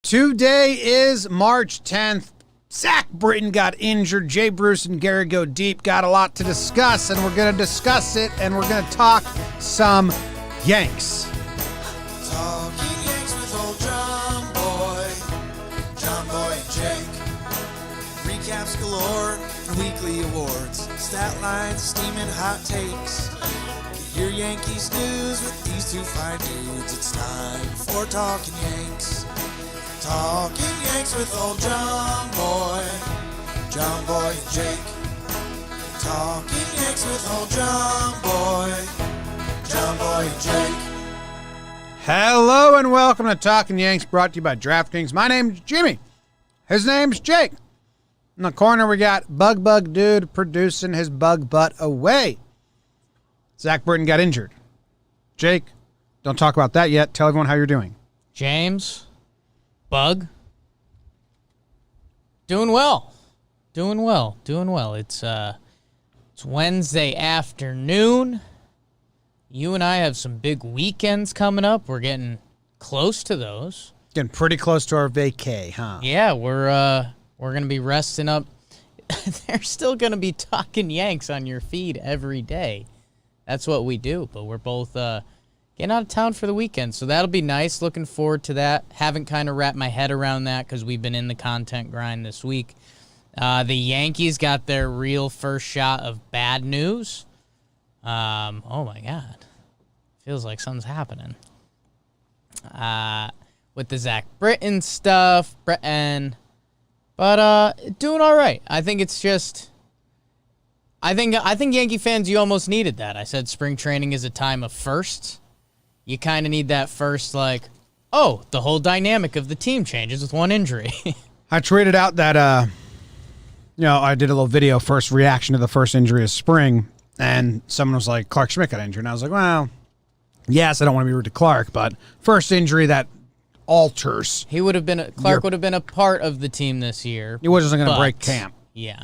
Today is March 10th. Zack Britton got injured. Jay Bruce and Gary go deep. Got a lot to discuss, and we're going to discuss it, and we're going to talk some Yanks. Talking Yanks with old JOMBOY and Jake. Recaps galore and weekly awards. Stat lines, steaming hot takes. Get your Yankees news with these two fine dudes. It's time for Talking Yanks. Talking Yanks with old JOMBOY and Jake. Talking Yanks with old JOMBOY and Jake. Hello and welcome to Talkin' Yanks, brought to you by DraftKings. My name's Jimmy. His name's Jake. In the corner, we got Bug Dude producing his bug butt away. Zack Britton got injured. Jake, don't talk about that yet. Tell everyone how you're doing. James, Bug, doing well. It's Wednesday afternoon. You and I have some big weekends coming up. We're getting close to those. Getting pretty close to our vacay, huh? Yeah, we're gonna be resting up. There's still gonna be Talking Yanks on your feed every day. That's what we do. But we're both getting out of town for the weekend, so that'll be nice. Looking forward to that. Haven't kind of wrapped my head around that because we've been in the content grind this week. The Yankees got their real first shot of bad news. Oh my God. Feels like something's happening. With the Zack Britton stuff, but doing all right. I think it's just I think Yankee fans, you almost needed that. I said spring training is a time of firsts. You kind of need that first, like, oh, the whole dynamic of the team changes with one injury. I tweeted out that I did a little video, first reaction to the first injury of spring. And someone was like, Clark Schmidt got injured. And I was like, well, yes, I don't want to be rude to Clark, but first injury that alters. Clark would have been a part of the team this year. He wasn't going to break camp. Yeah.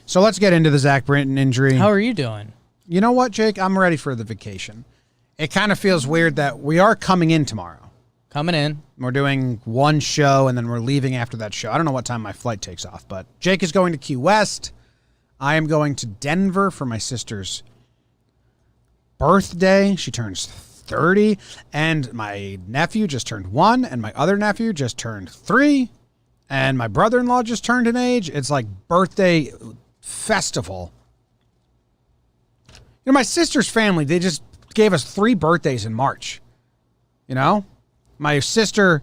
So let's get into the Zack Britton injury. How are you doing? You know what, Jake? I'm ready for the vacation. It kind of feels weird that we are coming in tomorrow. Coming in. We're doing one show, and then we're leaving after that show. I don't know what time my flight takes off, but Jake is going to Key West. I am going to Denver for my sister's birthday. She turns 30, and my nephew just turned 1, and my other nephew just turned 3, and my brother-in-law just turned an age. It's like birthday festival. You know, my sister's family, they just gave us 3 birthdays in March. You know? My other sister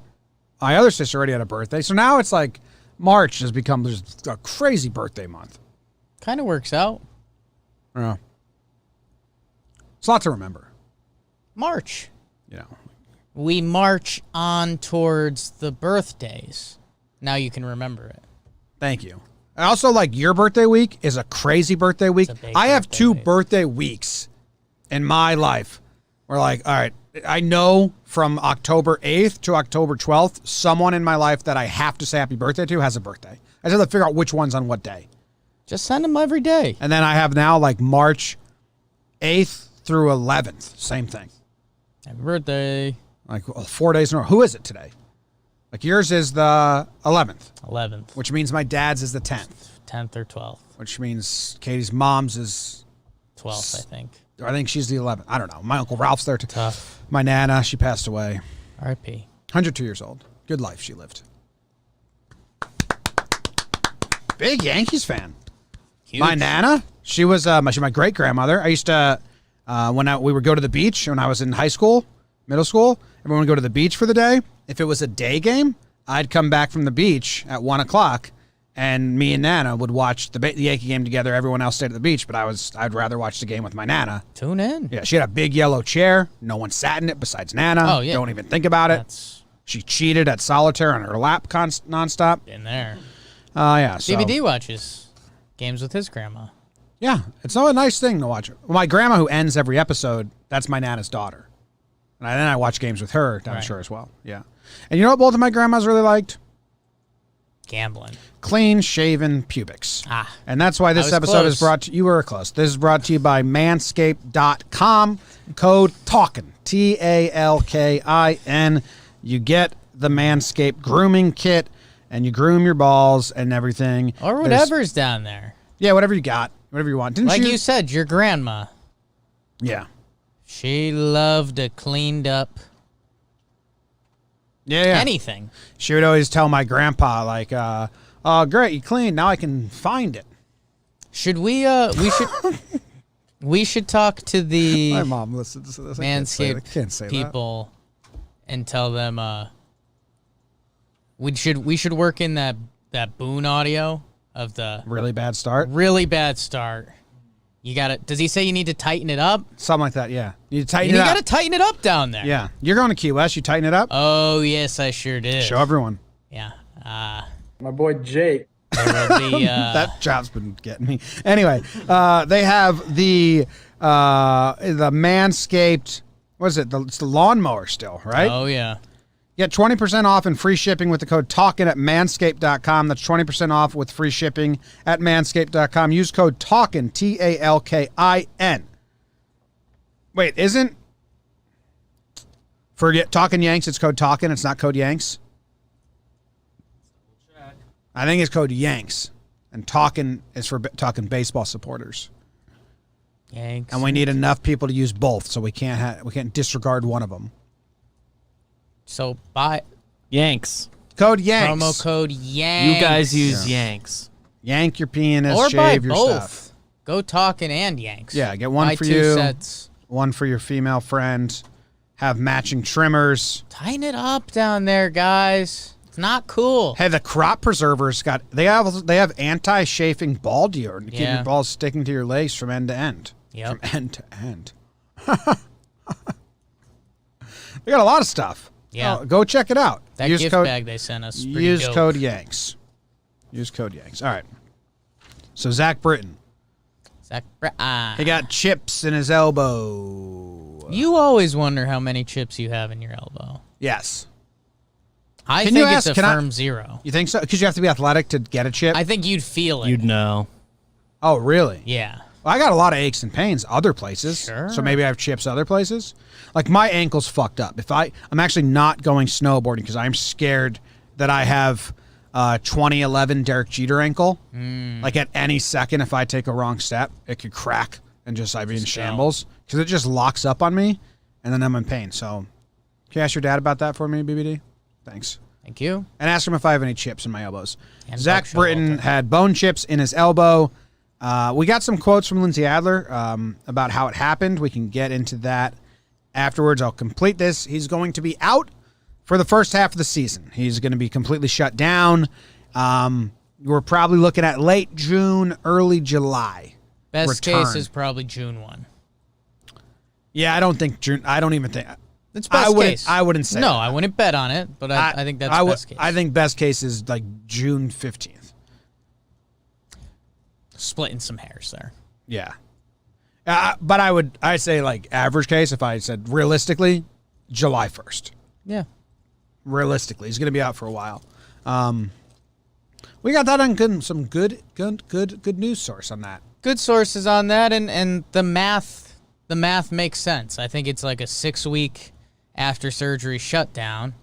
already had a birthday, so now it's like March has become just a crazy birthday month. Kind of works out. Yeah. It's a lot to remember. March. You know. We march on towards the birthdays. Now you can remember it. Thank you. I also like your birthday week is a crazy birthday week. I have 2 birthday weeks in my life. We're like, all right, I know from October 8th to October 12th, someone in my life that I have to say happy birthday to has a birthday. I just have to figure out which one's on what day. Just send them every day. And then I have now like March 8th through 11th. Same thing. Happy birthday. Like 4 days in a row. Who is it today? Like yours is the 11th. 11th. Which means my dad's is the 10th. 10th or 12th. Which means Katie's mom's is 12th, I think. I think she's the 11th. I don't know. My Uncle Ralph's there too. Tough. My Nana, she passed away. R.I.P. 102 years old. Good life she lived. Big Yankees fan. Huge. My Nana, she was my great grandmother. I used to we would go to the beach when I was in high school, middle school. Everyone would go to the beach for the day. If it was a day game, I'd come back from the beach at 1:00, and me and Nana would watch the Yankee game together. Everyone else stayed at the beach, but I'd rather watch the game with my Nana. Tune in. Yeah, she had a big yellow chair. No one sat in it besides Nana. Oh yeah. Don't even think about it. She cheated at solitaire on her lap nonstop. Been there. Yeah. So. DVD watches games with his grandma. Yeah, it's not a nice thing to watch. Well, my grandma, who ends every episode, that's my Nana's daughter. And then I watch games with her down shore as well. Yeah. And you know what both of my grandmas really liked? Gambling. Clean shaven pubics. Ah. And that's why this episode is brought to you. You were close. This is brought to you by Manscape.com. Code TALKIN. TALKIN. You get the Manscape grooming kit, and you groom your balls and everything. Or whatever's down there. Yeah, whatever you got. Whatever you want. Didn't Like you said, your grandma. Yeah. She loved a cleaned up Yeah. anything. She would always tell my grandpa, like, oh, great, you cleaned. Now I can find it. Should we should talk to the My mom listens to this. Manscaped I can't say people and tell them we should work in that Boone audio of the Really bad start? really bad start. You got to Does he say you need to tighten it up? Something like that, yeah. You tighten You it up. got to tighten it up down there. Yeah. You're going to Key West. You tighten it up? Oh, yes, I sure did. Show everyone. Yeah. My boy Jake. There will be, That job's been getting me. Anyway, they have the Manscaped, what is it? It's the lawnmower still, right? Oh, yeah. Get 20% off and free shipping with the code TALKIN at manscaped.com. That's 20% off with free shipping at manscaped.com. Use code TALKIN, TALKIN. Wait, forget Talkin Yanks, it's code TALKIN, it's not code Yanks? I think it's code Yanks. And Talkin is for talking baseball supporters. Yanks. And we need enough people to use both, so we can't disregard one of them. So buy Yanks. Code Yanks. promo code Yanks. You guys use Yanks. Yank your penis, or buy shave your both. stuff. Go Talkin and Yanks. Yeah, get one buy for 2 you. sets. One for your female friend. Have matching trimmers. Tighten it up down there, guys. It's not cool. Hey, the crop preservers they have anti-chafing ball deodorant to keep Yeah. your balls sticking to your legs from end to end. Yep. From end to end. They got a lot of stuff. Yeah. Go check it out. That gift bag they sent us is pretty Use dope. code Yanks. Use code Yanks. All right. So Zack Britton, Zack Britton. he got chips in his elbow. You always wonder how many chips you have in your elbow. Yes. I Can you think it's ask- a can I- firm 0. You think so? Because you have to be athletic to get a chip. I think you'd feel it. You'd know. Oh, really? Yeah. Well, I got a lot of aches and pains other places. Sure. So maybe I have chips other places. Like my ankle's fucked up. I'm actually not going snowboarding because I'm scared that I have 2011 Derek Jeter ankle. Like at any second, if I take a wrong step, it could crack and I'd be in shambles because it just locks up on me and then I'm in pain. So can you ask your dad about that for me, BBD? Thanks. Thank you. And ask him if I have any chips in my elbows. And Zack Buck Britton Showalter. had bone chips in his elbow. We got some quotes from Lindsay Adler about how it happened. We can get into that afterwards. I'll complete this. He's going to be out for the first half of the season. He's going to be completely shut down. We're probably looking at late June, early July. Best return. case is probably June 1. Yeah, I don't think June. I don't even think. That's best case. I wouldn't say No, that. I wouldn't bet on it, but I think that's best case. I think best case is like June 15th. Splitting some hairs there. Yeah. But I'd say like average case, if I said realistically, July 1st. Yeah. Realistically, he's going to be out for a while. We got that on some good news source on that. Good sources on that, and the math makes sense. I think it's like a 6-week after surgery shutdown.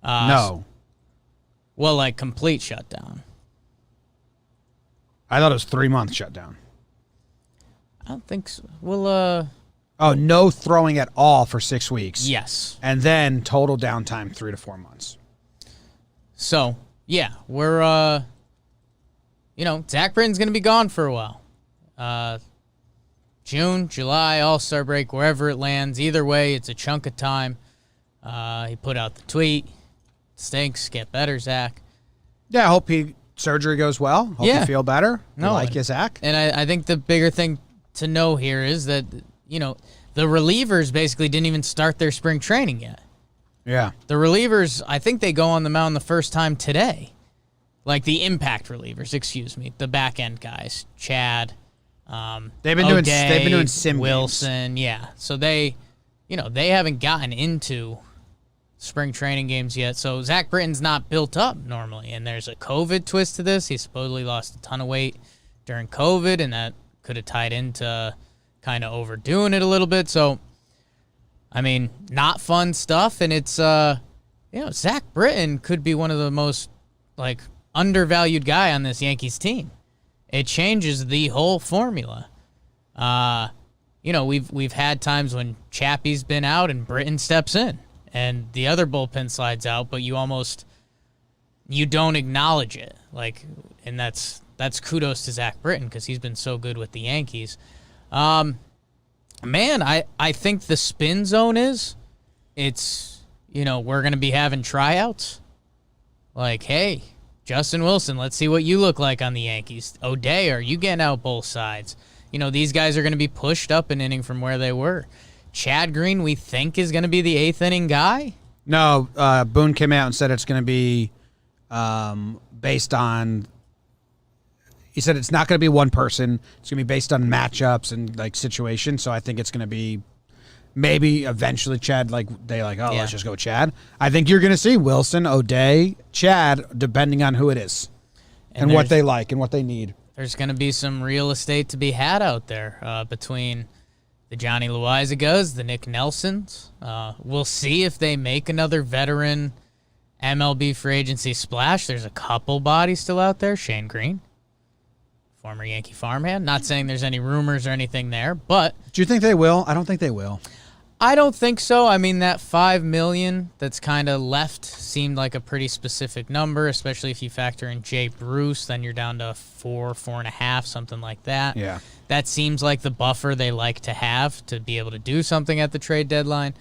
No. Well, like complete shutdown. I thought it was 3-month shutdown. I don't think so. Well, Oh, no throwing at all for 6 weeks. yes. And then total downtime 3 to 4 months. So, yeah, we're, Zack Britton's going to be gone for a while. June, July, All-Star break, wherever it lands. Either way, it's a chunk of time. He put out the tweet. Stinks. Get better, Zach. Yeah, I hope surgery goes well. Hope Yeah. you feel better. No, Like you, Zach. And I think the bigger thing to know here is that, the relievers basically didn't even start their spring training yet. Yeah. The relievers, I think they go on the mound the first time today. Like the impact relievers, excuse me. The back end guys. Chad. They've been doing sim games. Wilson, yeah. So they haven't gotten into spring training games yet. So Zack Britton's not built up normally. And there's a COVID twist to this. He supposedly lost a ton of weight during COVID, and that could have tied into kind of overdoing it a little bit. So, I mean, not fun stuff. And it's, Zack Britton could be one of the most undervalued guy on this Yankees team. It changes the whole formula. We've had times when Chappie's been out and Britton steps in and the other bullpen slides out, but you don't acknowledge it. And that's kudos to Zack Britton because he's been so good with the Yankees. I think the spin zone we're going to be having tryouts. Hey, Justin Wilson, let's see what you look like on the Yankees. O'Day, are you getting out both sides? These guys are going to be pushed up an inning from where they were. Chad Green, we think, is going to be the 8th inning guy? No, Boone came out and said it's going to be based on – he said it's not going to be one person. It's going to be based on matchups and, situations. So I think it's going to be maybe eventually Chad, let's just go Chad. I think you're going to see Wilson, O'Day, Chad, depending on who it is and what they like and what they need. There's going to be some real estate to be had out there between the Johnny Loizagas, the Nicknelsons. We'll see if they make another veteran MLB free agency splash. There's a couple bodies still out there. Shane Green, former Yankee farmhand. Not saying there's any rumors or anything there, but... Do you think they will? I don't think they will. I don't think so. I mean, that $5 million that's kind of left seemed like a pretty specific number, especially if you factor in Jay Bruce, then you're down to 4.5, something like that. Yeah. That seems like the buffer they like to have to be able to do something at the trade deadline.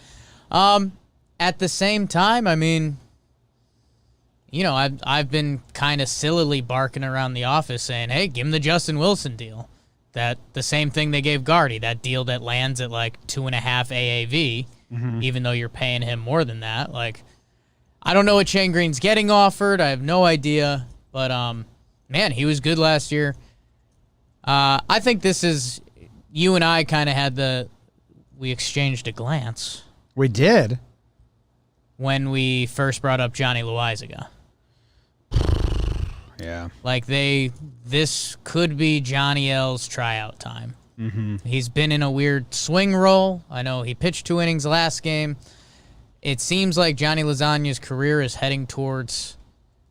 At the same time, I mean, I've been kind of sillily barking around the office saying, hey, give him the Justin Wilson deal. That the same thing they gave Gardy, that deal that lands at 2.5 AAV, even though you're paying him more than that. I don't know what Shane Green's getting offered. I have no idea. But, man, he was good last year. I think this is, you and I kind of had we exchanged a glance. We did. When we first brought up Johnny Loizaga. Yeah. This could be Johnny L's tryout time. Mm-hmm. He's been in a weird swing role. I know he pitched 2 innings last game. It seems like Johnny Lasagna's career is heading towards,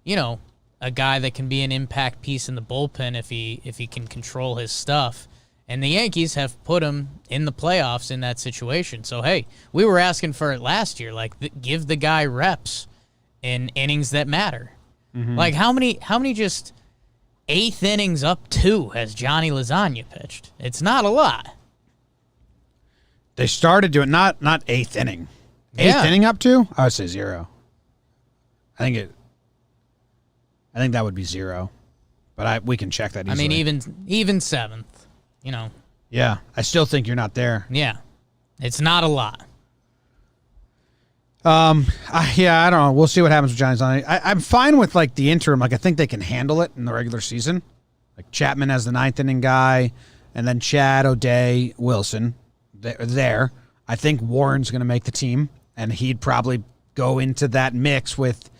a guy that can be an impact piece in the bullpen if he can control his stuff. And the Yankees have put him in the playoffs in that situation. So, hey, we were asking for it last year. Give the guy reps in innings that matter. Mm-hmm. How many just 8th innings up 2 has Johnny Lasagna pitched? It's not a lot. They started doing not 8th inning. 8th inning up 2? I would say 0. I think that would be 0. But we can check that easily. I mean, even 7th, Yeah, I still think you're not there. Yeah. It's not a lot. I don't know. We'll see what happens with Johnny Lasagna. I'm fine with the interim. I think they can handle it in the regular season. Chapman as the 9th inning guy, and then Chad, O'Day, Wilson. There. I think Warren's going to make the team, and he'd probably go into that mix with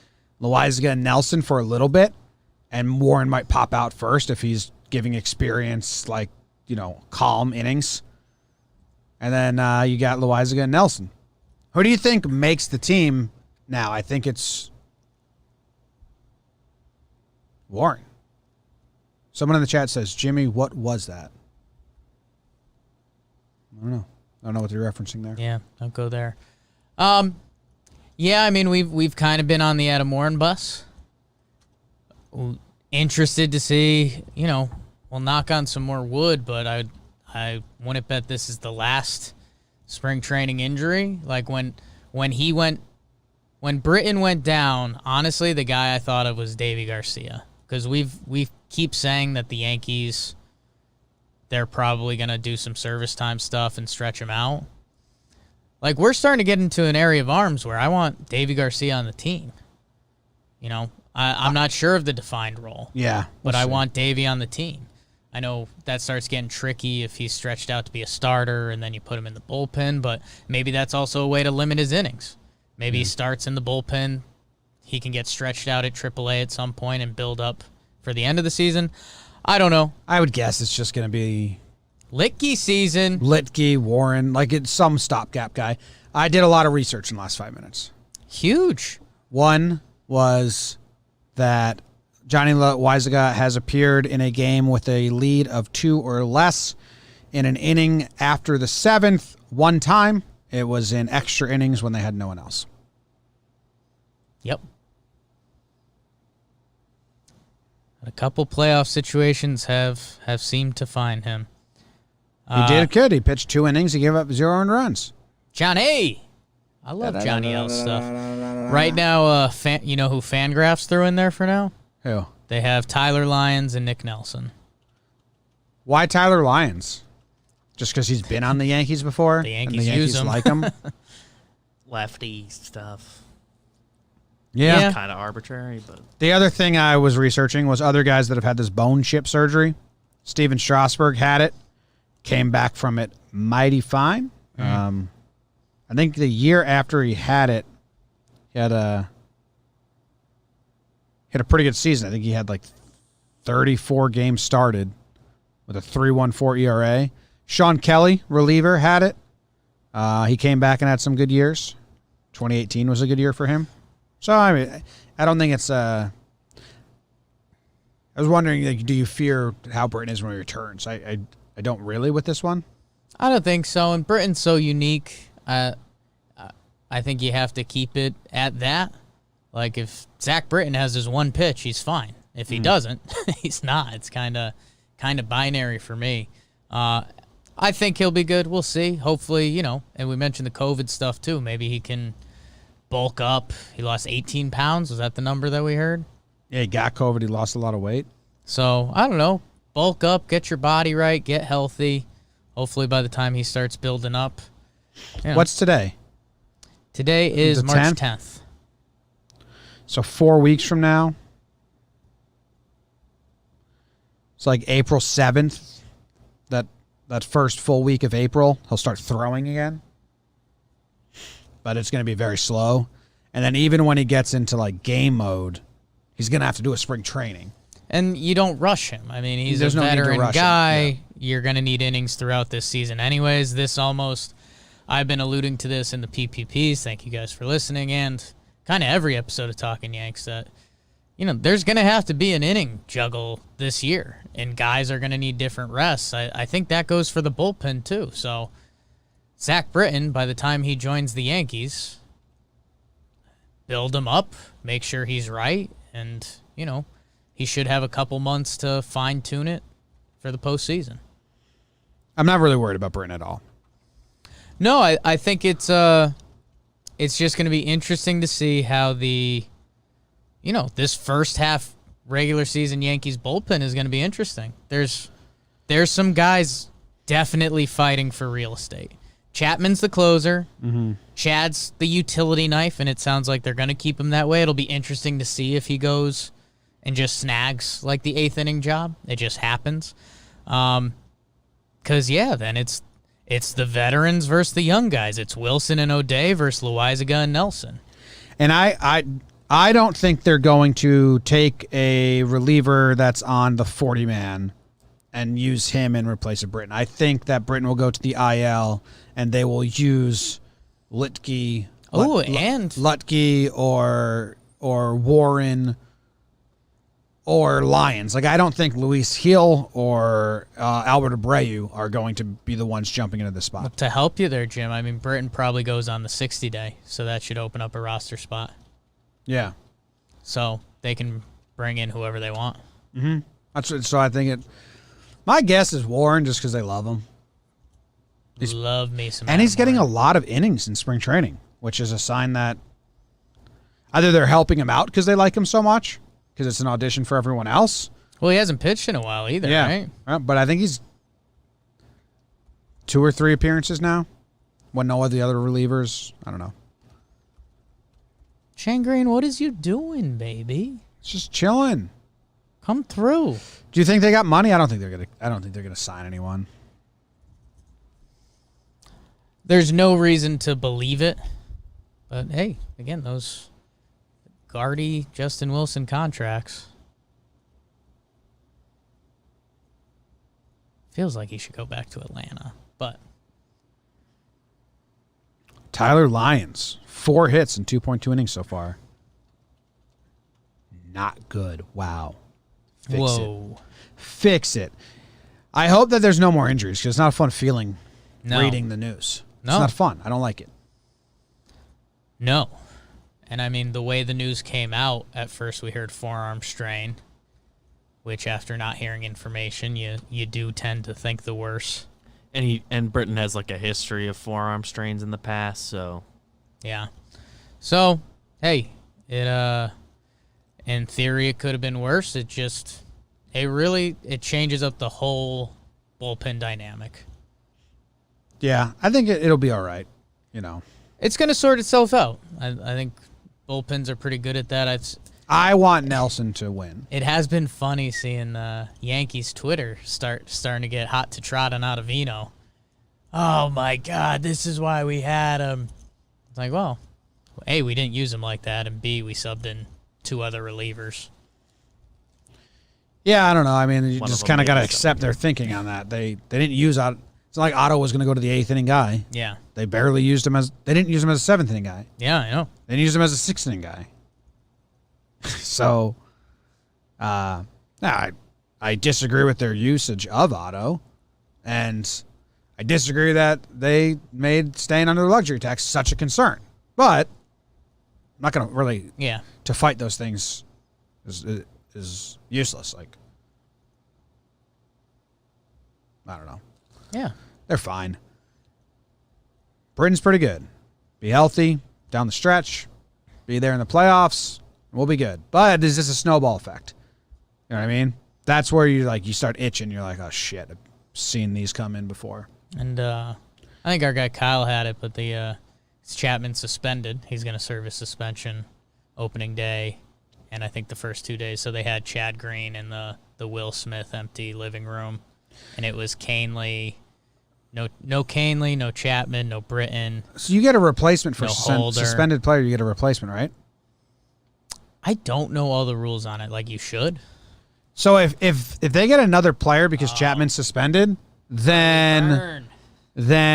Loizaga and Nelson for a little bit, and Warren might pop out first if he's giving experience, calm innings. And then you got Weizega and Nelson. Who do you think makes the team now? I think it's Warren. Someone in the chat says, Jimmy, what was that? I don't know. I don't know what you're referencing there. Yeah, don't go there. Yeah, I mean, we've kind of been on the Adam Warren bus. Interested to see, we'll knock on some more wood, but I wouldn't bet this is the last spring training injury. When Britton went down, honestly, the guy I thought of was Davy Garcia, because we keep saying that the Yankees, they're probably going to do some service time stuff and stretch him out. We're starting to get into an area of arms where I want Davy Garcia on the team. I'm not sure of the defined role. Yeah. But I want Davy on the team. I know that starts getting tricky if he's stretched out to be a starter and then you put him in the bullpen, but maybe that's also a way to limit his innings. Maybe he starts in the bullpen. He can get stretched out at AAA at some point and build up for the end of the season. I don't know. I would guess it's just going to be Litke season. Litke, Warren, it's some stopgap guy. I did a lot of research in the last 5 minutes. Huge. One was that Johnny Weizega has appeared in a game with a lead of 2 or less in an inning after the 7th one time. It was in extra innings when they had no one else. Yep. A couple playoff situations have seemed to find him. He did good. He pitched 2 innings. He gave up 0 earned runs. Johnny! I love Johnny L stuff. Right now, you know who Fangraphs threw in there for now? Who? They have Tyler Lyons and Nicknelson. Why Tyler Lyons? Just because he's been on the Yankees before? The Yankees, and the Yankees use him. like him? Lefty stuff. Yeah. Kind of arbitrary, but The other thing I was researching was other guys that have had this bone chip surgery. Steven Strasburg had it, came back from it mighty fine. I think the year after he had it, he had a pretty good season. I think he had like 34 games started with a 3.14 ERA. Sean Kelly, reliever, had it. He came back and had some good years. 2018 was a good year for him. So, I mean, I don't think it's I was wondering, like, do you fear how Britton is when he returns? I don't really with this one. I don't think so. And Britton's so unique. I think you have to keep it at that. Like, if Zack Britton has his one pitch, he's fine. If he doesn't, he's not. It's kind of binary for me. I think he'll be good. We'll see. Hopefully, and we mentioned the COVID stuff too. Maybe he can bulk up. He lost 18 pounds. Was that the number that we heard? Yeah, he got COVID. He lost a lot of weight. So, I don't know. Bulk up, get your body right, get healthy. Hopefully by the time he starts building up. What's today? Today is The March 10th? 10th. So 4 weeks from now. It's like April 7th. That first full week of April, he'll start throwing again. But it's going to be very slow. And then even when he gets into like game mode, he's going to have to do a spring training. And you don't rush him. I mean, he's There's a no need to veteran rush him. guy. Yeah. You're going to need innings throughout this season anyways. I've been alluding to this in the PPPs. Thank you guys for listening. And kind of every episode of Talkin' Yanks that, there's going to have to be an inning juggle this year. And guys are going to need different rests. I think that goes for the bullpen too. So Zack Britton, by the time he joins the Yankees, build him up, make sure he's right, and, he should have a couple months to fine-tune it for the postseason. I'm not really worried about Britton at all. No, I think it's just going to be interesting to see how this first half regular season Yankees bullpen is going to be interesting. There's some guys definitely fighting for real estate. Chapman's the closer. Mm-hmm. Chad's the utility knife, and it sounds like they're going to keep him that way. It'll be interesting to see if he goes and just snags like the 8th inning job. It just happens. Then it's the veterans versus the young guys. It's Wilson and O'Day versus Weizega and Nelson. And I don't think they're going to take a reliever that's on the 40-man and use him in replace of Britton. I think that Britton will go to the IL and they will use Lutke or Warren or Lyons. Like, I don't think Luis Gil or Albert Abreu are going to be the ones jumping into this spot. To help you there, Jim, I mean, Britton probably goes on the 60-day, so that should open up a roster spot. Yeah. So they can bring in whoever they want. Mm-hmm. So I think my guess is Warren, just because they love him. Love me some. And he's getting a Warren. lot of innings in spring training, which is a sign that either they're helping him out because they like him so much, because it's an audition for everyone else. Well, he hasn't pitched in a while either, right? But I think he's 2 or 3 appearances now when no of the other relievers. I don't know. Shane Green, what is you doing, baby? It's just chilling. Come through. Do you think they got money? I don't think they're gonna sign anyone. There's no reason to believe it. But, hey, again, those Gardy, Justin Wilson contracts. Feels like he should go back to Atlanta. But Tyler Lyons, 4 hits in 2.2 innings so far. not good. Wow. Whoa. Fix it. I hope that there's no more injuries because it's not a fun feeling reading the news. No. It's not fun. I don't like it. No. And I mean, the way the news came out, at first we heard forearm strain, which after not hearing information, you do tend to think the worst. And Britton has like a history of forearm strains in the past, so Yeah. So, hey, it in theory it could have been worse. It changes up the whole bullpen dynamic. Yeah, I think it'll be all right. You know, It's going to sort itself out. I think bullpens are pretty good at that. I want Nelson to win. It has been funny seeing Yankees Twitter starting to get hot to trot on Ottavino. Oh, my God, this is why we had him. It's like, well, A, we didn't use him like that, and B, we subbed in 2 other relievers. Yeah, I don't know. I mean, you One just of them kind of got to maybe accept their thinking on that. They didn't use Otto. It's not like Otto was going to go to the 8th inning guy. Yeah. They barely used him as. They didn't use him as a 7th inning guy. Yeah, I know. They used him as a 6th inning guy. So, I disagree with their usage of Otto, and I disagree that they made staying under the luxury tax such a concern. But I'm not going to really to fight those things is useless. Like, I don't know. Yeah. They're fine. Britton's pretty good. Be healthy down the stretch. Be there in the playoffs. We'll be good. But is this a snowball effect? You know what I mean? That's where you start itching. You're like, oh shit, I've seen these come in before. And I think our guy Kyle had it, but it's Chapman suspended. He's going to serve his suspension opening day, and I think the first 2 days. So they had Chad Green in the Will Smith empty living room, and it was Canely. No Canely, no Chapman, no Britton. So you get a replacement for Holder. suspended player. You get a replacement, right? I don't know all the rules on it like you should. So if they get another player because Chapman's suspended, then Lucas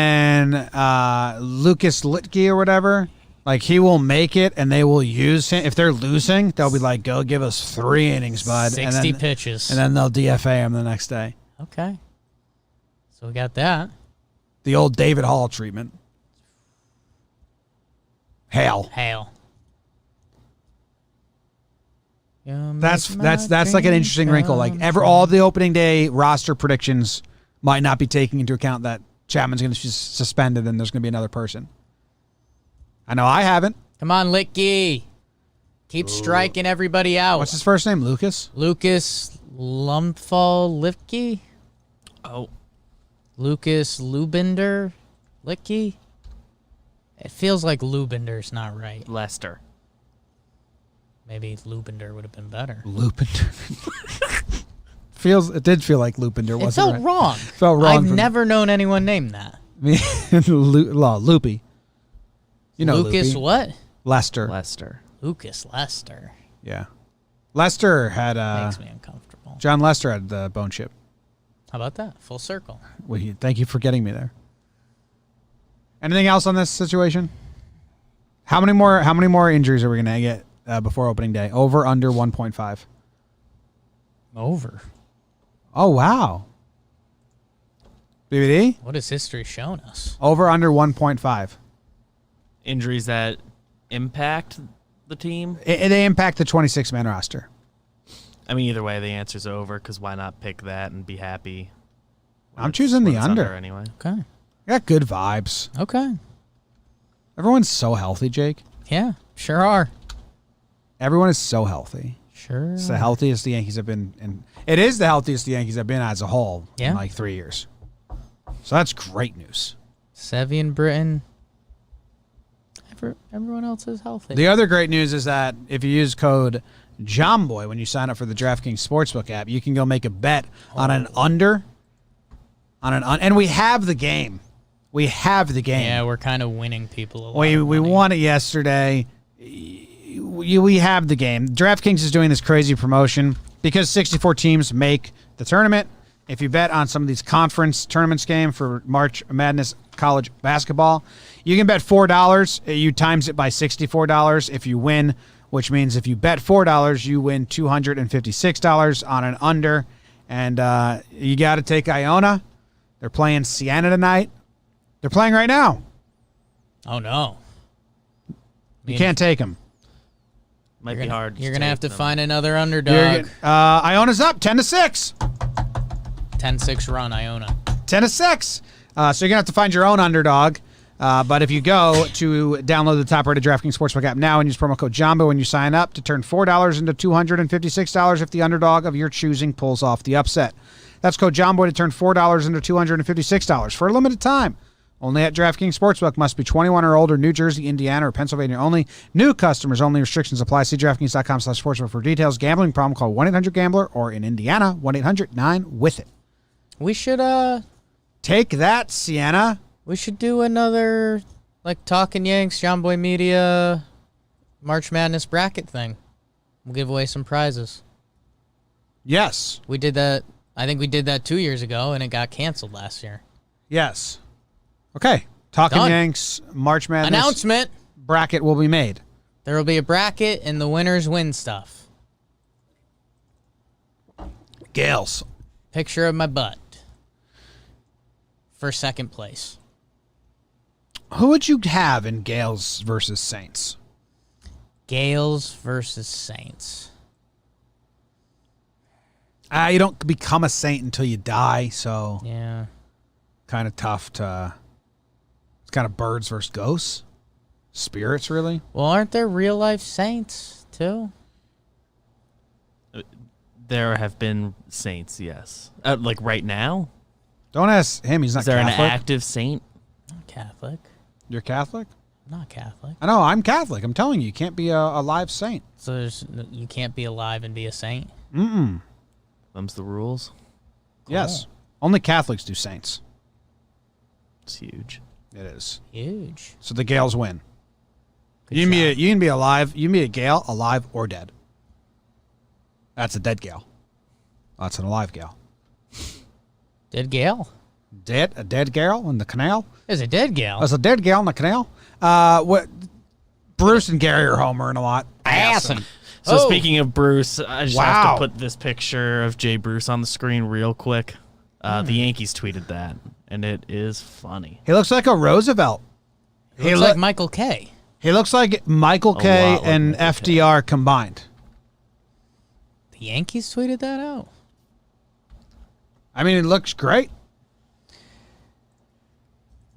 Litke or whatever, like he will make it and they will use him. If they're losing, they'll be like, go give us 3 innings, bud. 60 pitches. And then they'll DFA him the next day. Okay. So we got that. The old David Hall treatment. Hail. That's like an interesting wrinkle. Like all the opening day roster predictions might not be taking into account that Chapman's going to be suspended and there's going to be another person. I know I haven't. Come on, Litke. Keep striking everybody out. What's his first name? Lucas Lumfall Lipke? oh, Lucas Lubinder Litke? It feels like Lubinder's not right. Lester. Maybe Lubinder would have been better. Lupinder. It did feel like Lupinder, It wasn't felt wrong. Felt wrong. I've never known anyone named that. Loopy. You know Lucas Loopy. what? Lester. Lucas Lester. Yeah. Lester had Makes me uncomfortable. John Lester had the bone chip. How about that? Full circle. Thank you for getting me there. Anything else on this situation? How many more injuries are we going to get before opening day? Over, under 1.5? Over. Oh, wow. BBD? What has history shown us? Over, under 1.5. Injuries that impact the team? They impact the 26-man roster. I mean, either way, the answer's over, because why not pick that and be happy? I'm choosing the under. Anyway. Okay. I got good vibes. Okay. Everyone's so healthy, Jake. Yeah, sure are. Everyone is so healthy. Sure. It's the healthiest the Yankees have been. And it is the healthiest the Yankees have been as a whole in like 3 years. So that's great news. Sevy and Britton. Everyone else is healthy. The other great news is that if you use code JOMBOY when you sign up for the DraftKings Sportsbook app, you can go make a bet on an under. And we have the game. Yeah, we're kind of winning people a lot. We won it yesterday. We have the game. DraftKings is doing this crazy promotion because 64 teams make the tournament. If you bet on some of these conference tournaments game for March Madness college basketball, you can bet $4. You times it by $64. If you win which means if you bet $4, you win $256 on an under. And you got to take Iona. They're playing Siena tonight. They're playing right now. Oh, no. You can't take them. Might be hard. You're going to have to find another underdog. Iona's up 10-6. 10-6 run, Iona. 10-6. So you're going to have to find your own underdog. But if you go to download the top-rated DraftKings Sportsbook app now and use promo code JOMBO when you sign up to turn $4 into $256 if the underdog of your choosing pulls off the upset. That's code JOMBOY to turn $4 into $256 for a limited time. Only at DraftKings Sportsbook. Must be 21 or older. New Jersey, Indiana, or Pennsylvania only. New customers only. Restrictions apply. See DraftKings.com/sportsbook for details. Gambling problem? Call 1-800-GAMBLER or in Indiana 1-800-9-WITH-IT. We should Take that, Siena. We should do another, like, Talkin Yanks, JOMBOY Media, March Madness bracket thing. We'll give away some prizes. Yes. We did that. I think we did that 2 years ago, and it got canceled last year. Yes. Okay. Talkin Done. Yanks, March Madness. Announcement. Bracket will be made. There will be a bracket, and the winners win stuff. Gales. Picture of my butt for second place. Who would you have in Gales versus Saints? Gales versus Saints. You don't become a Saint until you die, so Yeah. kind of tough to... It's kind of birds versus ghosts. Spirits, really? Well, aren't there real life saints too? There have been saints, yes. Like right now? Don't ask him. He's not Is there Catholic. an active saint? I'm Catholic. You're Catholic? I'm not Catholic. I know. I'm Catholic. I'm telling you, you can't be a live saint. So you can't be alive and be a saint? Mm-mm. Them's the rules. Yes. Only Catholics do saints. It's huge. It is. Huge. So the Gales win. Good You job. can be alive. You can be a Gale, alive or dead. That's a dead Gale. That's an alive Gale. Dead Gale? A dead Gale in the canal? There's a dead Gale. That's a dead Gale in the canal. What? Bruce and Gary are homering a lot. Awesome. So Oh. speaking of Bruce, I just Wow. have to put this picture of Jay Bruce on the screen real quick. The Yankees tweeted that, and it is funny. He looks like a Roosevelt. He looks like Michael K. He looks like Michael A K. lot like and Michael K. FDR combined. The Yankees tweeted that out. I mean, it looks great.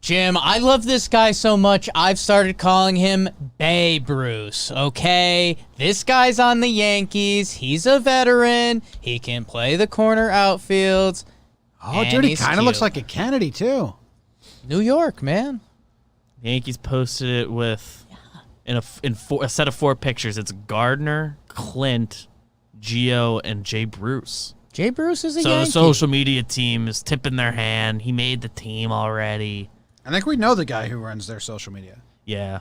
Jim, I love this guy so much, I've started calling him Bay Bruce, okay? This guy's on the Yankees. He's a veteran. He can play the corner outfields. Oh, And dude, he he's kind of looks cute. like a Kennedy, too. New York, man. The Yankees posted it with in a set of 4 pictures. It's Gardner, Clint, Gio, and Jay Bruce. Jay Bruce is a So Yankee. the social media team is tipping their hand. He made the team already. I think we know the guy who runs their social media. Yeah.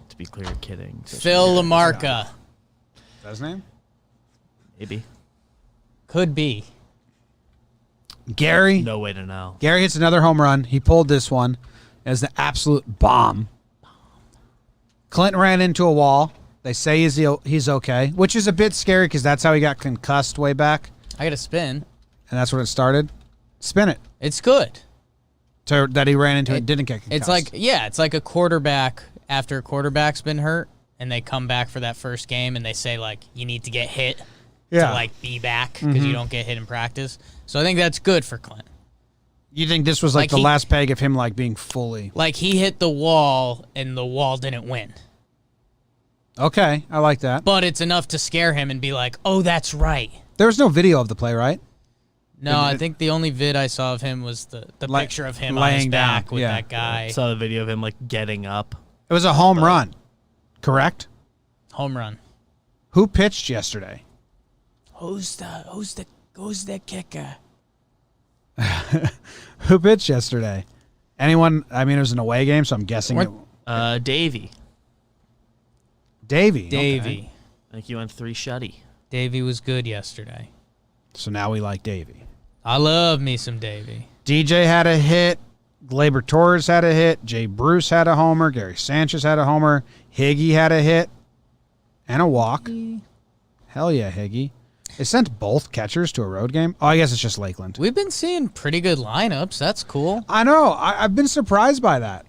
To be clear, kidding. Phil LaMarca. Is that his name? Maybe. Could be. Gary. No way to know. Gary hits another home run. He pulled this one as the absolute bomb. Clinton ran into a wall. They say he's okay, which is a bit scary because that's how he got concussed way back, I got a spin. and that's what it started. Spin it. It's good. That he ran into it didn't get concussed. It's like a quarterback after a quarterback's been hurt and they come back for that first game and they say, like, you need to get hit to, like, be back because you don't get hit in practice. So I think that's good for Clint. You think this was like the last peg of him like being fully... Like, he hit the wall and the wall didn't win. Okay, I like that. But it's enough to scare him and be like, oh, that's right. There was no video of the play, right? No, I think the only vid I saw of him was the picture of him on his laying down, back with yeah. that guy. I saw the video of him like getting up. It was a home run, correct? Home run. Who pitched yesterday? Who's the kicker? Who pitched yesterday? Anyone? I mean, it was an away game, so I'm guessing Davey. Davey. Davey. Okay. I think he went 3 shutty. Davey was good yesterday. So now we like Davey. I love me some Davey. DJ had a hit. Gleyber Torres had a hit. Jay Bruce had a homer. Gary Sanchez had a homer. Higgy had a hit. and a walk. Hell yeah, Higgy. They sent both catchers to a road game. Oh, I guess it's just Lakeland. We've been seeing pretty good lineups. That's cool. I know. I've been surprised by that.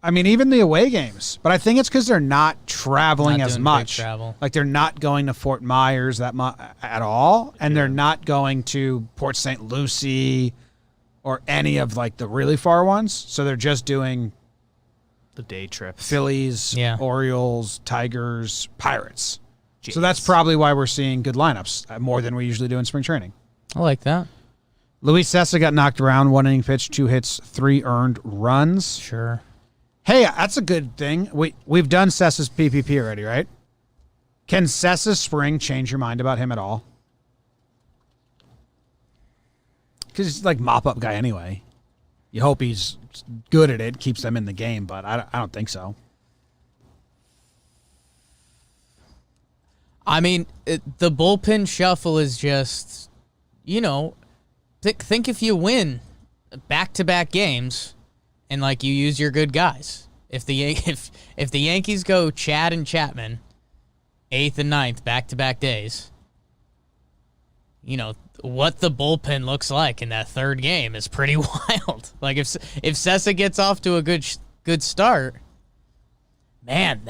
I mean, even the away games. But I think it's because they're not traveling Not as doing big much. travel. Like, they're not going to Fort Myers that much at all. And they're not going to Port St. Lucie or any of, like, the really far ones. So they're just doing The day trips. Phillies, Yeah. Orioles, Tigers, Pirates. Jays. So that's probably why we're seeing good lineups, more than we usually do in spring training. I like that. Luis Sessa got knocked around, 1 inning pitch, 2 hits, 3 earned runs. Sure. Hey, that's a good thing. We've done Sessa's PPP already, right? Can Sessa's spring change your mind about him at all? Because he's like mop-up guy anyway. You hope he's good at it, keeps them in the game, but I don't think so. I mean, the bullpen shuffle is just, think if you win back-to-back games and like you use your good guys. If the Yankees go Chad and Chapman, 8th and 9th back-to-back days, what the bullpen looks like in that third game is pretty wild. Like if Sessa gets off to a good start, man,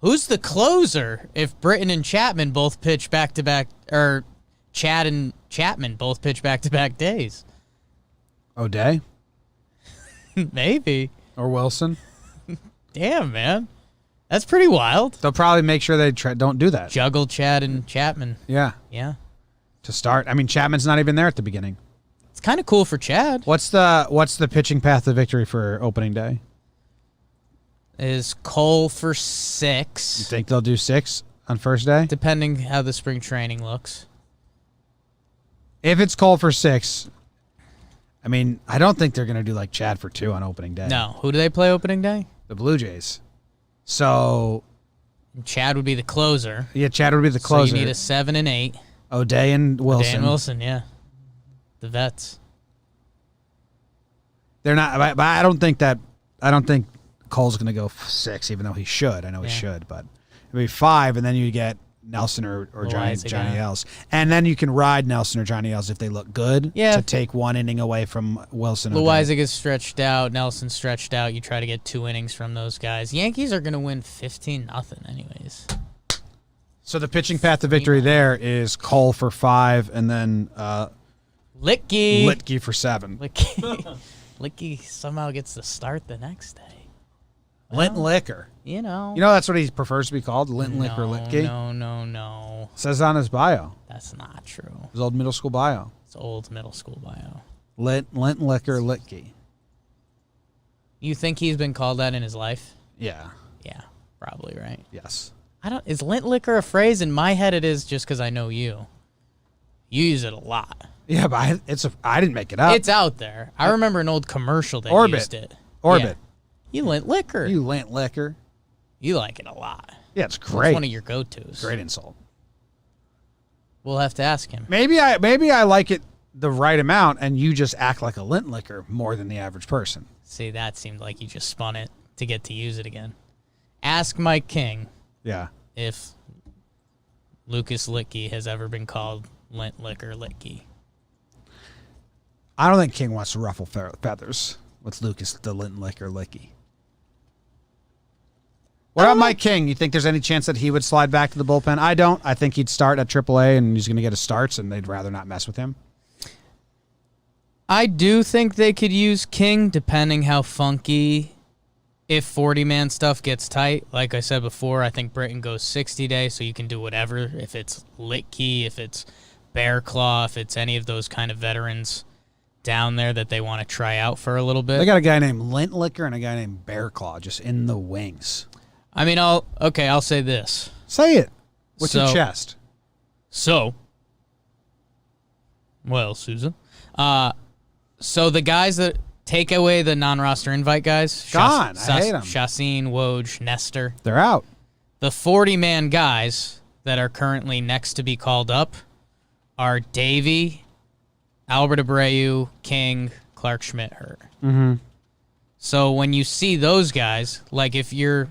who's the closer if Britton and Chapman both pitch back-to-back, or Chad and Chapman both pitch back-to-back days? O'Day? Maybe. Or Wilson? Damn, man. That's pretty wild. They'll probably make sure they don't do that. Juggle Chad and Chapman. Yeah, Yeah. to start. I mean, Chapman's not even there at the beginning. It's kind of cool for Chad. What's the pitching path to victory for opening day? Is Cole for You 6, think they'll do 6 on first day? depending how the spring training looks. If it's Cole for 6, I mean, I don't think they're going to do like Chad for 2 on opening day. No. Who do they play opening day? The Blue Jays. So, Chad would be the closer. yeah, Chad would be the closer. So you need a 7 and 8. O'Day and Wilson. Dan Wilson, yeah. The vets. They're not, but I don't think Cole's going to go 6, even though he should. I know he should, but it'd be 5, and then you get Nelson or Johnny Els. And then you can ride Nelson or Johnny Els if they look good to take 1 inning away from Wilson. Weizega gets stretched out. Nelson stretched out. You try to get 2 innings from those guys. Yankees are going to win 15-0 anyways. So the pitching path to victory there is Cole for 5, and then Litke for 7. Litke somehow gets the start the next day. Lint Liquor. You know that's what he prefers to be called, Lint Liquor Litke. No. Says on his bio, That's not true. his old middle school bio. It's old middle school bio. Lint Liquor Litke. You think he's been called that in his life? Yeah. Yeah, probably right. Yes. Is lint liquor a phrase? In my head it is, just because I know you. You use it a lot. Yeah, but I didn't make it up. It's out there. I remember an old commercial that Orbit. used it. Orbit. Yeah. You lint liquor. You Lint Liquor. You like it a lot. Yeah, it's It's great. one of your go-tos. Great insult. We'll have to ask him. Maybe I like it the right amount, and you just act like a lint liquor more than the average person. See, that seemed like you just spun it to get to use it again. Ask Mike King Yeah. if Lucas Litke has ever been called lint liquor Litke. I don't think King wants to ruffle feathers with Lucas the Lint Liquor Licky. What about Mike King? You think there's any chance that he would slide back to the bullpen? I don't. I think he'd start at AAA, and he's going to get his starts, and they'd rather not mess with him. I do think they could use King, depending how funky. If 40-man stuff gets tight, like I said before, I think Britton goes 60-day, so you can do whatever. If it's Litke, if it's Bear Claw, if it's any of those kind of veterans down there that they want to try out for a little bit. They got a guy named Lint Liquor and a guy named Bear Claw just in the wings. I mean, I'll say this. Say it with your chest. Well, Susan. So the guys that take away the non-roster invite guys. Gone. I hate them. Chassin, Woj, Nestor. They're out. The 40-man guys that are currently next to be called up are Davey, Albert Abreu, King, Clark Schmidt hurt. Mm-hmm. So when you see those guys, like if you're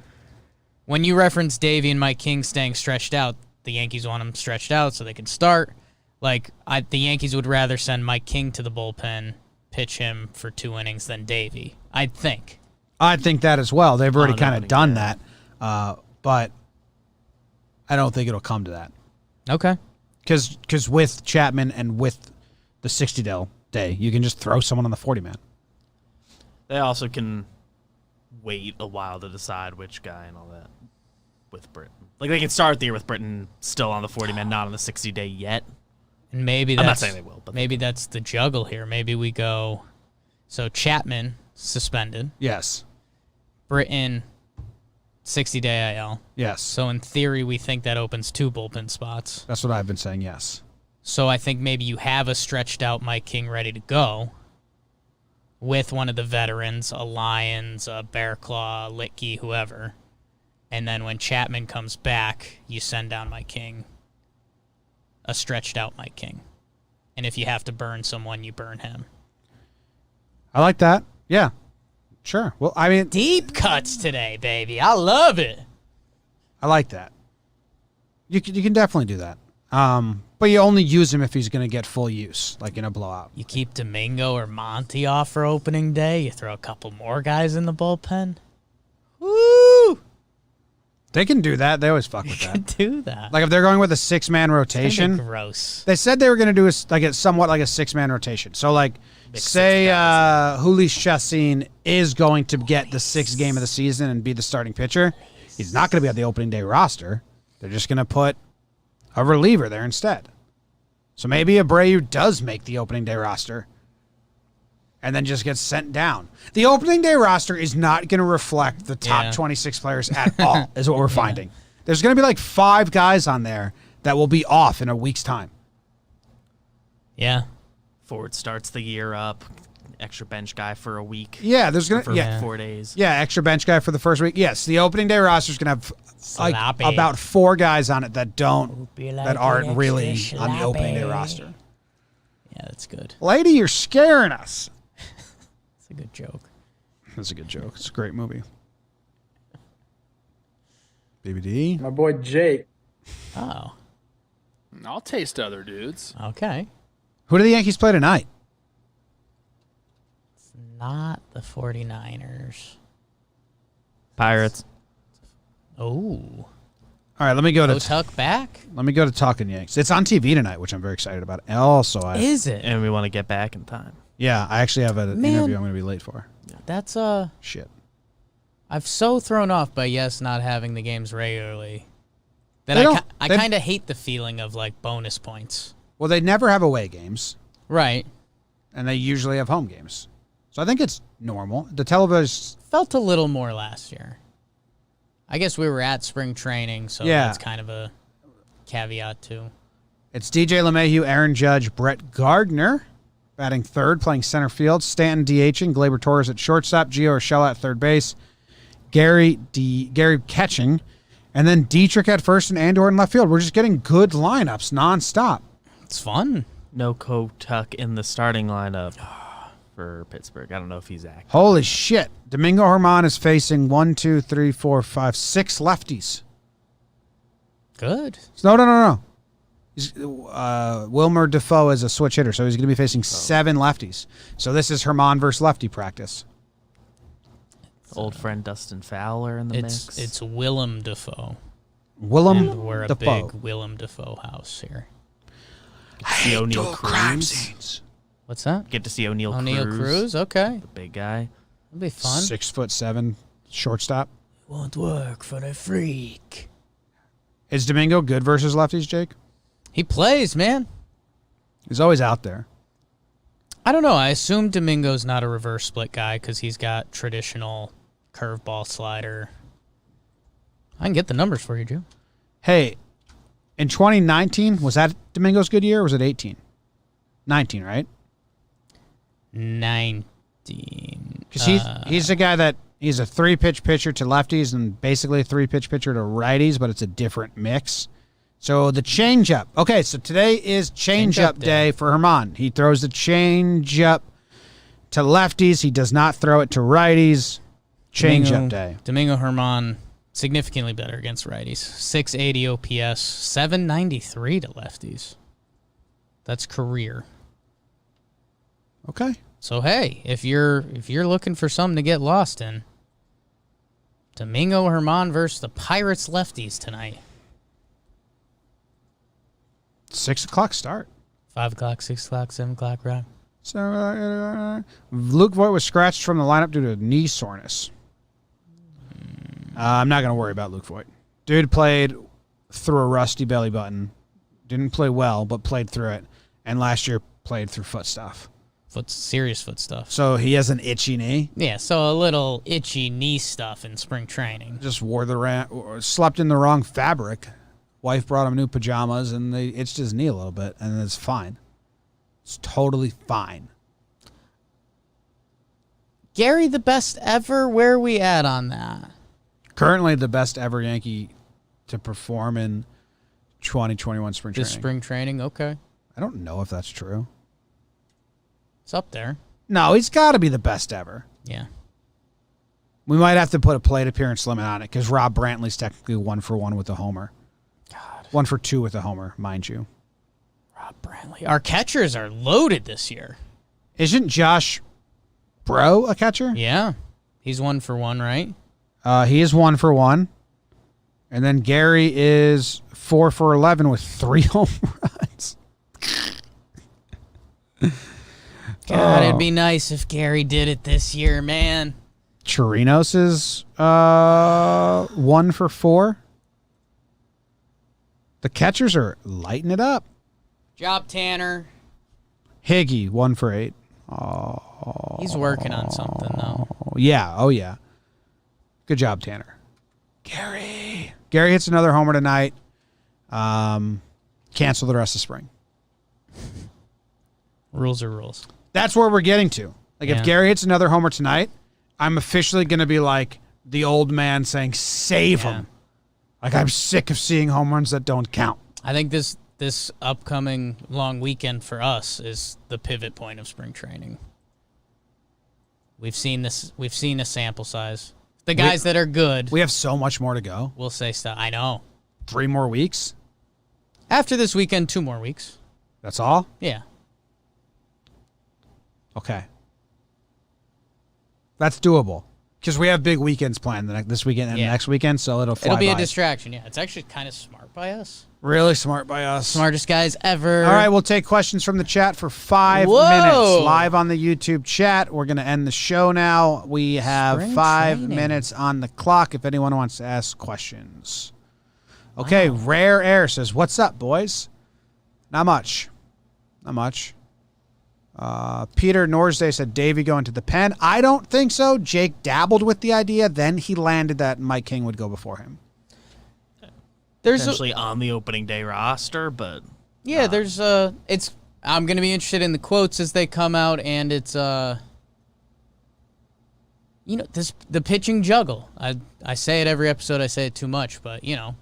when you reference Davey and Mike King staying stretched out, the Yankees want them stretched out so they can start. Like, the Yankees would rather send Mike King to the bullpen, pitch him for 2 innings than Davey, I think. I think that as well. They've already kind of done that, but I don't think it'll come to that. Okay. Because with Chapman and with the 60-day, you can just throw someone on the 40-man. They also can wait a while to decide which guy and all that with Britton. Like, they can start the year with Britton still on the 40-man, not on the 60-day yet. And maybe I'm that's, not saying they will, but maybe that's the juggle here. Maybe we go, so Chapman suspended, Yes. Britton 60-day IL. Yes. So in theory, we think that opens 2 bullpen spots. That's what I've been saying, yes. So I think maybe you have a stretched out Mike King ready to go with one of the veterans, a Lyons, a Bearclaw, Litke, whoever. And then when Chapman comes back, you send down Mike King, a stretched out Mike King. And if you have to burn someone, you burn him. I like that. Yeah. Sure. Well, I mean, Deep cuts today, baby. I love it. I like that. You can definitely do that. But you only use him if he's going to get full use, like in a blowout. You keep Domingo or Monty off for opening day. You throw a couple more guys in the bullpen. Woo! They can do that. They always fuck with You that. can do that. Like if they're going with a 6-man Kinda rotation, gross. they said they were going to do somewhat like a 6-man rotation. So like, say Jhoulys Chacin is going to get the 6th game of the season and be the starting pitcher. He's not going to be on the opening day roster. They're just going to put a reliever there instead. So maybe Abreu does make the opening day roster and then just gets sent down. The opening day roster is not going to reflect the top 26 players at all, is what we're finding. There's going to be like 5 guys on there that will be off in a week's time. Yeah. Ford starts the year up, extra bench guy for a week. Yeah, there's going to 4 days. Yeah, extra bench guy for the first week. Yes, the opening day roster is going to have like about 4 guys on it that aren't really on the opening day roster. Yeah, that's good. Lady, you're scaring us. It's a good joke. That's a good joke. It's a great movie. BBD. My boy Jake. Oh, I'll taste other dudes. okay. Who do the Yankees play tonight? It's not the 49ers. Pirates. Oh. All right, let me go to Tuck back? Let me go to Talkin Yanks. It's on TV tonight, which I'm very excited about. Also, Is it? And we want to get back in time. yeah, I actually have an interview I'm going to be late for. That's Shit. I'm so thrown off by not having the games regularly that They I don't- kind of hate the feeling of like bonus points. Well, they never have away games, Right. and they usually have home games. So I think it's normal. The television. Felt a little more last year. I guess we were at spring training, so Yeah. that's kind of a caveat too. It's DJ LeMahieu, Aaron Judge, Brett Gardner batting third, playing center field. Stanton DHing, Gleyber Torres at shortstop, Gio Urshela at third base, Gary catching, and then Dietrich at first and Andor in left field. We're just getting good lineups nonstop. It's fun. No Tuck in the starting lineup for Pittsburgh. I don't know if he's active. Holy shit. Domingo German is facing 1, 2, 3, 4, 5, 6 lefties. Good. No. He's, Wilmer Defoe is a switch hitter, so he's going to be facing 7 lefties. So this is German versus lefty practice. Old friend Dustin Fowler in the mix. It's Willem Dafoe. Willem We're a Dafoe. big Willem Dafoe house here. See O'Neal Cruz. What's that? Get to see O'Neal Cruz. Okay. The big guy. That'd be fun. 6'7" shortstop. Won't work for the freak. Is Domingo good versus lefties, Jake? He plays, man. He's always out there. I don't know. I assume Domingo's not a reverse split guy because he's got traditional curveball slider. I can get the numbers for you, Joe. Hey, in 2019, was that Domingo's good year or was it 18? 19, right? 19. Because he's a guy that he's a 3-pitch pitcher to lefties and basically a 3-pitch pitcher to righties, but it's a different mix. So the changeup. Okay, so today is changeup day for German. He throws the changeup to lefties. He does not throw it to righties. Changeup day. Domingo German Significantly better against righties. 680 OPS, 793 to lefties. That's career. Okay. So hey, if you're looking for something to get lost in, Domingo German versus the Pirates lefties tonight. 6 o'clock start. 5 o'clock, 6 o'clock, 7 o'clock, right? So Luke Voigt was scratched from the lineup due to knee soreness. I'm not going to worry about Luke Voigt. Dude played through a rusty belly button. Didn't play well, but played through it. And last year played through foot stuff. Serious foot stuff. So he has an itchy knee. Yeah, so a little itchy knee stuff in spring training. Just slept in the wrong fabric. Wife brought him new pajamas, and they itched his knee a little bit, and it's fine. It's totally fine. Gary, the best ever? Where are we at on that? Currently the best ever Yankee to perform in 2021 spring training. This spring training, okay. I don't know if that's true. It's up there. No, he's got to be the best ever. Yeah. We might have to put a plate appearance limit on it because Rob Brantley's technically 1-for-1 with a homer. God. 1-for-2 with a homer, mind you. Rob Brantley. Our catchers are loaded this year. Isn't Josh Bro a catcher? Yeah. He's 1-for-1, right? He is 1-for-1. And then Gary is 4-for-11 with 3 home runs. God, it'd be nice if Gary did it this year, man. Chirinos is 1-for-4. The catchers are lighting it up. Job Tanner. Higgy, 1-for-8. He's working on something, though. Yeah, oh yeah. Good job, Tanner. Gary hits another homer tonight. Cancel the rest of spring. Rules are rules. That's where we're getting to. Like, Yeah. if Gary hits another homer tonight, I'm officially going to be like the old man saying, save him. Like, I'm sick of seeing home runs that don't count. I think this upcoming long weekend for us is the pivot point of spring training. We've seen this. We've seen a sample size. The guys that are good, We have so much more to go. we'll say stuff. I know. 3 more weeks. After this weekend, 2 more weeks. That's all? Yeah. Okay. That's doable. Because we have big weekends planned this weekend and next weekend, so it'll fly It'll be by. a distraction. Yeah, it's actually kind of smart by us. Really smart by us. Smartest guys ever. All right, we'll take questions from the chat for 5 Whoa. minutes. Live on the YouTube chat. We're going to end the show now. We have Spring 5 training. minutes on the clock if anyone wants to ask questions. Okay, Rare Air says, what's up, boys? Not much. Not much. Peter Norsday said, Davey going to the pen. I don't think so. Jake dabbled with the idea. Then he landed that Mike King would go before him. There's Essentially on the opening day roster, but there's it's. I'm gonna be interested in the quotes as they come out, and it's the pitching juggle. I say it every episode. I say it too much, but you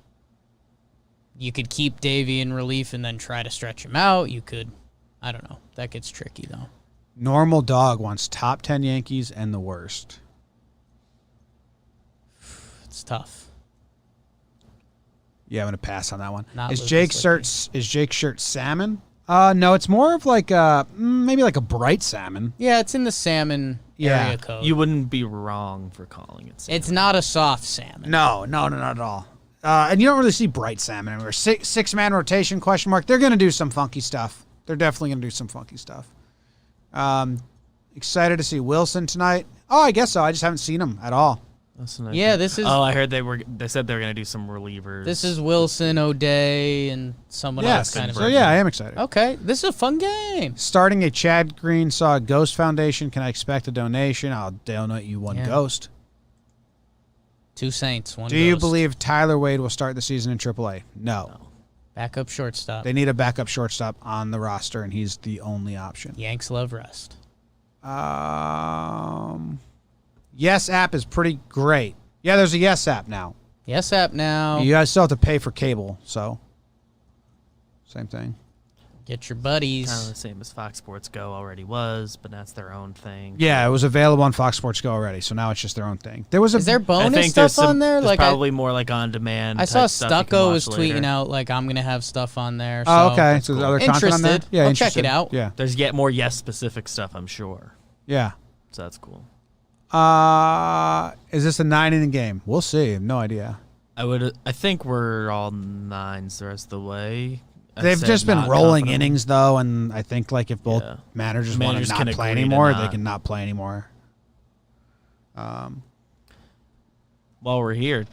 could keep Davey in relief and then try to stretch him out. You could, I don't know. That gets tricky though. Normal Dog wants top 10 Yankees and the worst. It's tough. Yeah, I'm gonna pass on that one. Not Is Lucas Jake's shirt salmon? No, it's more of like maybe like a bright salmon. Yeah, it's in the salmon area code. you wouldn't be wrong for calling it salmon. It's not a soft salmon. No, not at all. And you don't really see bright salmon anywhere. Six-man rotation, question mark. They're gonna do some funky stuff. They're definitely gonna do some funky stuff. Excited to see Wilson tonight. Oh, I guess so. I just haven't seen him at all. Yeah, this is. Oh, I heard they said they were gonna do some relievers. This is Wilson, O'Day, and someone else kind of. So yeah, I am excited. Okay, this is a fun game. Starting a Chad Green Saw Ghost Foundation. Can I expect a donation? I'll donate you 1 ghost. 2 Saints, 1 Do you Ghost. believe Tyler Wade will start the season in AAA? No. Backup shortstop. They need a backup shortstop on the roster, and he's the only option. Yanks love rest. Yes app is pretty great. Yeah, there's a Yes app now. Yes app now. You guys still have to pay for cable, so same thing. Get your buddies. Kind of the same as Fox Sports Go already was, but that's their own thing. Yeah, it was available on Fox Sports Go already, so now it's just their own thing. There was a Is there I bonus think there's stuff on there? There's Like probably more like on demand. I saw type stuff you can Stucco watch was later. tweeting out like I'm gonna have stuff on there. Oh, so okay. So there's other content on there. Interested. Yeah, I'll check it interested. out. Yeah, There's yet more specific stuff, I'm sure. yeah. So that's cool. Is this a 9-inning game? We'll see. I have no idea. I think we're all 9s the rest of the way. I They've said just been not rolling confident. innings though, and I think like if both Yeah. managers want to Managers not can play agree to anymore, they not. can not play anymore. While we're here,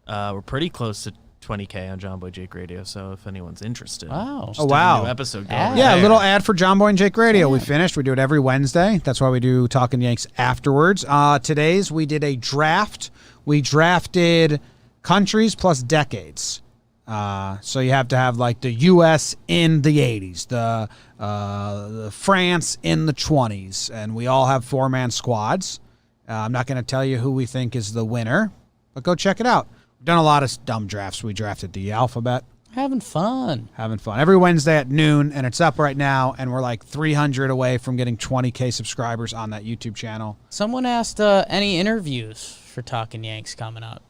we're pretty close to 20K on Jomboy Jake Radio, so if anyone's interested. Wow. just Oh, did wow. A new episode going Ad. Yeah, a there. little ad for Jomboy and Jake Radio. We finished. We do it every Wednesday. That's why we do Talkin' Yanks afterwards. Today's we did a draft. We drafted countries plus decades. So you have to have like the U.S. in the 80s, the France in the 20s, and we all have 4-man squads. I'm not going to tell you who we think is the winner, but go check it out. We've done a lot of dumb drafts. We drafted the alphabet. Having fun. Having fun. Every Wednesday at noon, and it's up right now, and we're like 300 away from getting 20K subscribers on that YouTube channel. Someone asked any interviews for Talkin' Yanks coming up.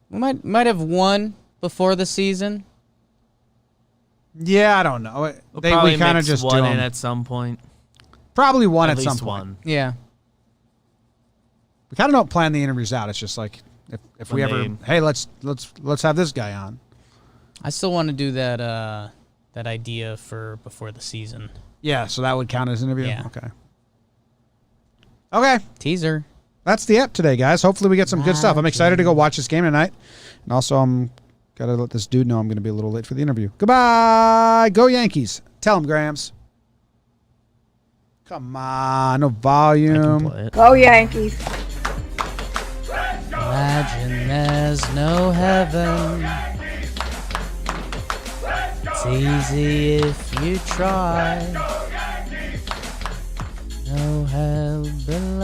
We might have one before the season. Yeah, I don't know. We'll we probably kind of mix just do one in them. at some point. Probably one at least some point. one. Yeah. We kind of don't plan the interviews out. It's just like if we When ever, hey, let's have this guy on. I still want to do that idea for before the season. Yeah, so that would count as an interview. Yeah. Okay. Teaser. That's the app today, guys. Hopefully we get some good stuff. I'm excited to go watch this game tonight, and also I'm gotta let this dude know I'm gonna be a little late for the interview. Goodbye. Go Yankees. Tell him, Grams. Come on, no I can volume. play it. Go Yankees. Imagine there's no heaven. It's easy if you try. No hell below.